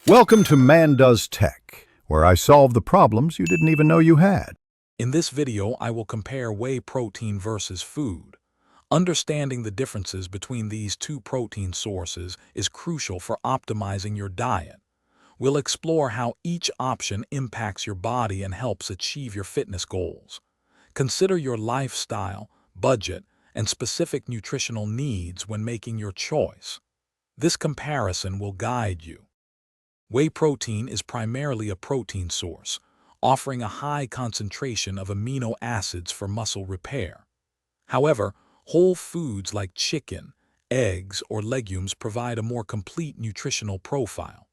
Welcome to Man Does Tech, where I solve the problems you didn't even know you had. In this video, I will compare whey protein versus food. Understanding the differences between these two protein sources is crucial for optimizing your diet. We'll explore how each option impacts your body and helps achieve your fitness goals. Consider your lifestyle, budget, and specific nutritional needs when making your choice. This comparison will guide you. Whey protein is primarily a protein source, offering a high concentration of amino acids for muscle repair. However, whole foods like chicken, eggs, or legumes provide a more complete nutritional profile.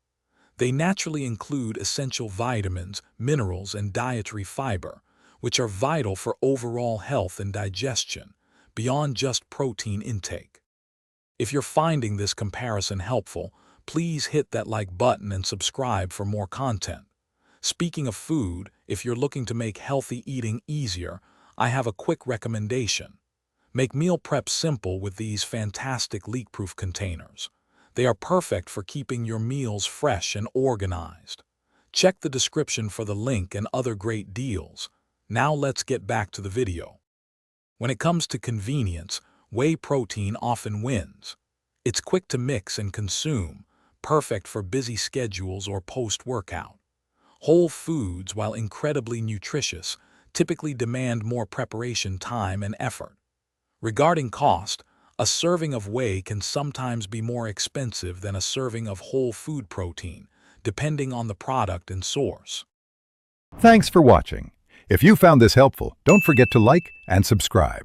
They naturally include essential vitamins, minerals, and dietary fiber, which are vital for overall health and digestion, beyond just protein intake. If you're finding this comparison helpful, please hit that like button and subscribe for more content. Speaking of food, if you're looking to make healthy eating easier, I have a quick recommendation. Make meal prep simple with these fantastic leak-proof containers. They are perfect for keeping your meals fresh and organized. Check the description for the link and other great deals. Now let's get back to the video. When it comes to convenience, whey protein often wins. It's quick to mix and consume, perfect for busy schedules or post-workout. Whole foods, while incredibly nutritious, typically demand more preparation time and effort. Regarding cost, a serving of whey can sometimes be more expensive than a serving of whole food protein, depending on the product and source. Thanks for watching. If you found this helpful, don't forget to like and subscribe.